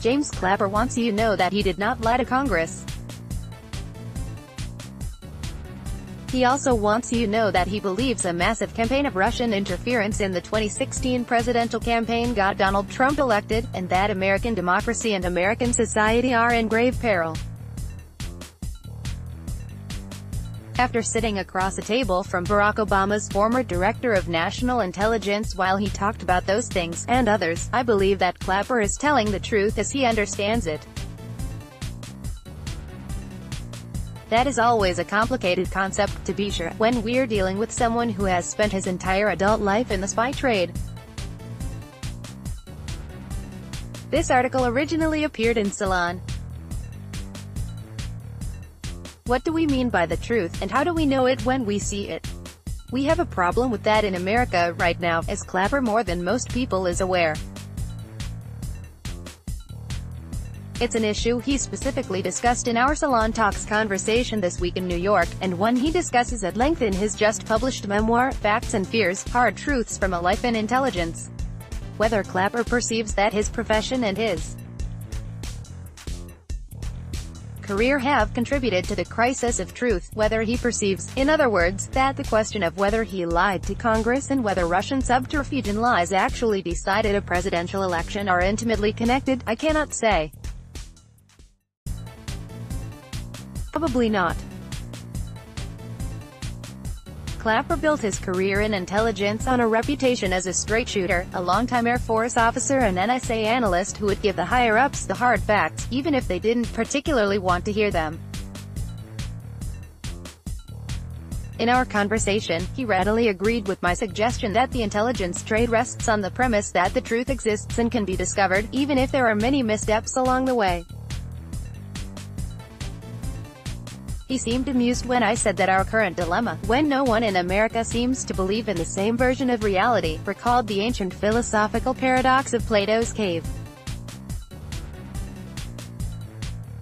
James Clapper wants you to know that he did not lie to Congress. He also wants you to know that he believes a massive campaign of Russian interference in the 2016 presidential campaign got Donald Trump elected, and that American democracy and American society are in grave peril. After sitting across a table from Barack Obama's former director of national intelligence while he talked about those things, and others, I believe that Clapper is telling the truth as he understands it. That is always a complicated concept, to be sure, when we're dealing with someone who has spent his entire adult life in the spy trade. This article originally appeared in Salon. What do we mean by the truth, and how do we know it when we see it? We have a problem with that in America right now, as Clapper more than most people is aware. It's an issue he specifically discussed in our Salon Talks conversation this week in New York, and one he discusses at length in his just-published memoir, Facts and Fears, Hard Truths from a Life in Intelligence. Whether Clapper perceives that his profession and his career have contributed to the crisis of truth, whether he perceives, in other words, that the question of whether he lied to Congress and whether Russian subterfuge and lies actually decided a presidential election are intimately connected, I cannot say. Probably not. Clapper built his career in intelligence on a reputation as a straight shooter, a longtime Air Force officer and NSA analyst who would give the higher-ups the hard facts, even if they didn't particularly want to hear them. In our conversation, he readily agreed with my suggestion that the intelligence trade rests on the premise that the truth exists and can be discovered, even if there are many missteps along the way. He seemed amused when I said that our current dilemma, when no one in America seems to believe in the same version of reality, recalled the ancient philosophical paradox of Plato's cave.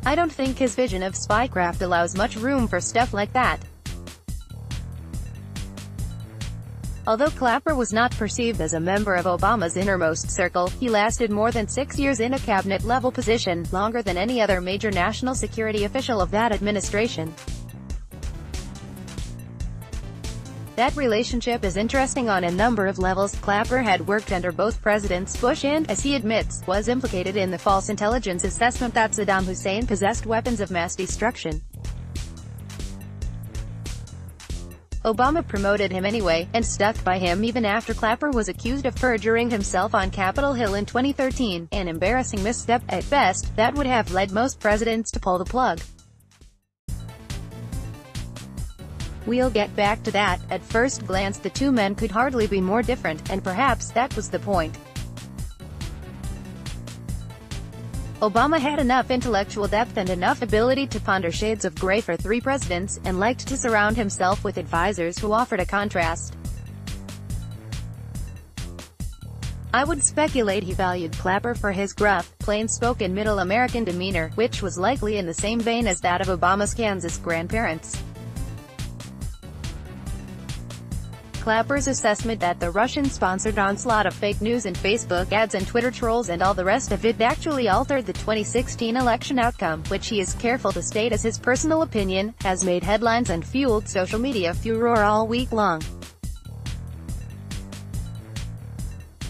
I don't think his vision of spycraft allows much room for stuff like that. Although Clapper was not perceived as a member of Obama's innermost circle, he lasted more than 6 years in a cabinet-level position, longer than any other major national security official of that administration. That relationship is interesting on a number of levels. Clapper had worked under both Presidents Bush and, as he admits, was implicated in the false intelligence assessment that Saddam Hussein possessed weapons of mass destruction. Obama promoted him anyway, and stuck by him even after Clapper was accused of perjuring himself on Capitol Hill in 2013, an embarrassing misstep, at best, that would have led most presidents to pull the plug. We'll get back to that. At first glance the two men could hardly be more different, and perhaps that was the point. Obama had enough intellectual depth and enough ability to ponder shades of gray for 3 presidents, and liked to surround himself with advisors who offered a contrast. I would speculate he valued Clapper for his gruff, plain-spoken middle American demeanor, which was likely in the same vein as that of Obama's Kansas grandparents. Clapper's assessment that the Russian-sponsored onslaught of fake news and Facebook ads and Twitter trolls and all the rest of it actually altered the 2016 election outcome, which he is careful to state as his personal opinion, has made headlines and fueled social media furor all week long.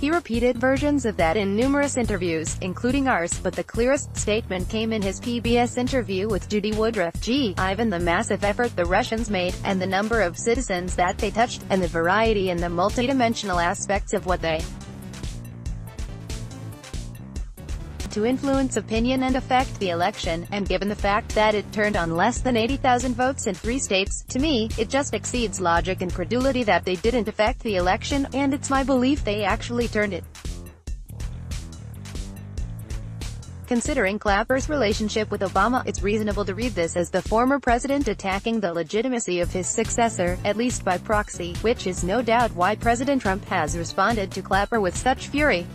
He repeated versions of that in numerous interviews, including ours, but the clearest statement came in his PBS interview with Judy Woodruff. Ivan, the massive effort the Russians made, and the number of citizens that they touched, and the variety and the multidimensional aspects of what they to influence opinion and affect the election, and given the fact that it turned on less than 80,000 votes in 3 states, to me, it just exceeds logic and credulity that they didn't affect the election, and it's my belief they actually turned it. Considering Clapper's relationship with Obama, it's reasonable to read this as the former president attacking the legitimacy of his successor, at least by proxy, which is no doubt why President Trump has responded to Clapper with such fury.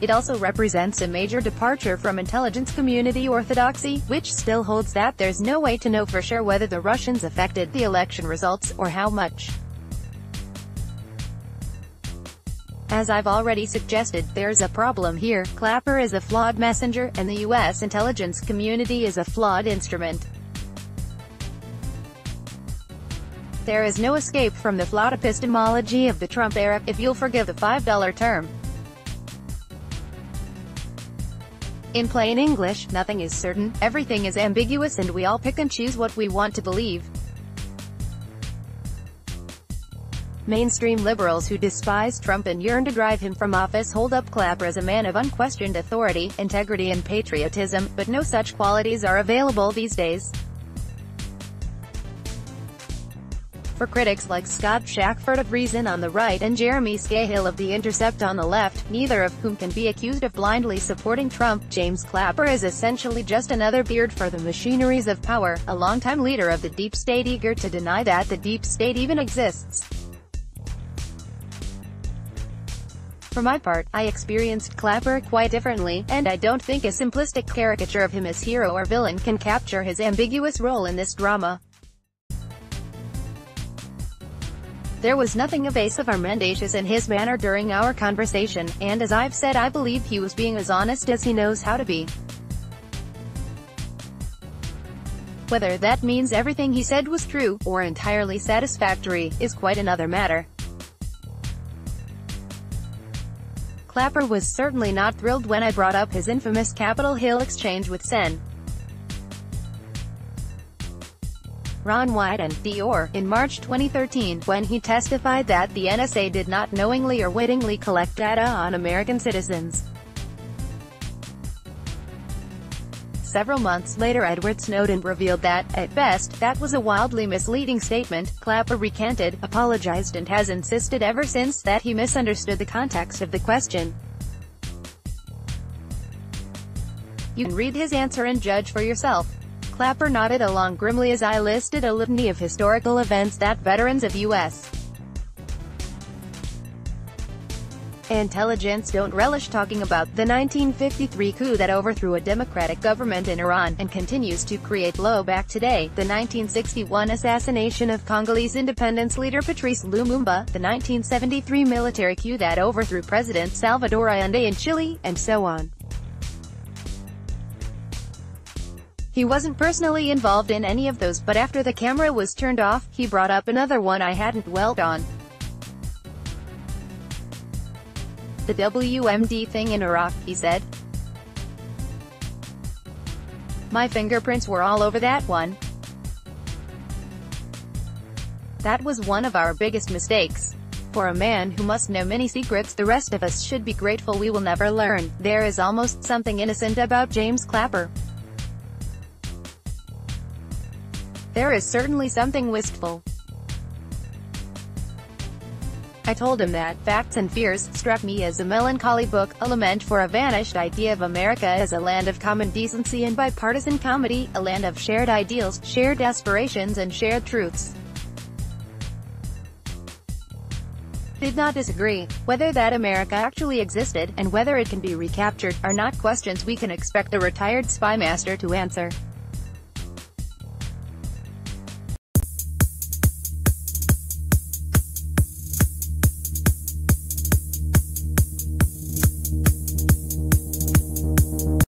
It also represents a major departure from intelligence community orthodoxy, which still holds that there's no way to know for sure whether the Russians affected the election results, or how much. As I've already suggested, there's a problem here. Clapper is a flawed messenger, and the U.S. intelligence community is a flawed instrument. There is no escape from the flawed epistemology of the Trump era, if you'll forgive the $5 term. In plain English, nothing is certain, everything is ambiguous, and we all pick and choose what we want to believe. Mainstream liberals who despise Trump and yearn to drive him from office hold up Clapper as a man of unquestioned authority, integrity and patriotism, but no such qualities are available these days. For critics like Scott Shackford of Reason on the right and Jeremy Scahill of The Intercept on the left, neither of whom can be accused of blindly supporting Trump, James Clapper is essentially just another beard for the machineries of power, a longtime leader of the deep state eager to deny that the deep state even exists. For my part, I experienced Clapper quite differently, and I don't think a simplistic caricature of him as hero or villain can capture his ambiguous role in this drama. There was nothing evasive or mendacious in his manner during our conversation, and as I've said, I believe he was being as honest as he knows how to be. Whether that means everything he said was true, or entirely satisfactory, is quite another matter. Clapper was certainly not thrilled when I brought up his infamous Capitol Hill exchange with Sen. Ron Wyden, Dior, in March 2013, when he testified that the NSA did not knowingly or wittingly collect data on American citizens. Several months later, Edward Snowden revealed that, at best, that was a wildly misleading statement. Clapper recanted, apologized and has insisted ever since that he misunderstood the context of the question. You can read his answer and judge for yourself. Clapper nodded along grimly as I listed a litany of historical events that veterans of U.S. intelligence don't relish talking about: the 1953 coup that overthrew a democratic government in Iran, and continues to create blowback today, the 1961 assassination of Congolese independence leader Patrice Lumumba, the 1973 military coup that overthrew President Salvador Allende in Chile, and so on. He wasn't personally involved in any of those, but after the camera was turned off, he brought up another one I hadn't dwelt on. The WMD thing in Iraq, he said. My fingerprints were all over that one. That was one of our biggest mistakes. For a man who must know many secrets the rest of us should be grateful we will never learn. There is almost something innocent about James Clapper. There is certainly something wistful. I told him that Facts and Fears struck me as a melancholy book, a lament for a vanished idea of America as a land of common decency and bipartisan comedy, a land of shared ideals, shared aspirations and shared truths. Did not disagree. Whether that America actually existed, and whether it can be recaptured, are not questions we can expect a retired spy master to answer.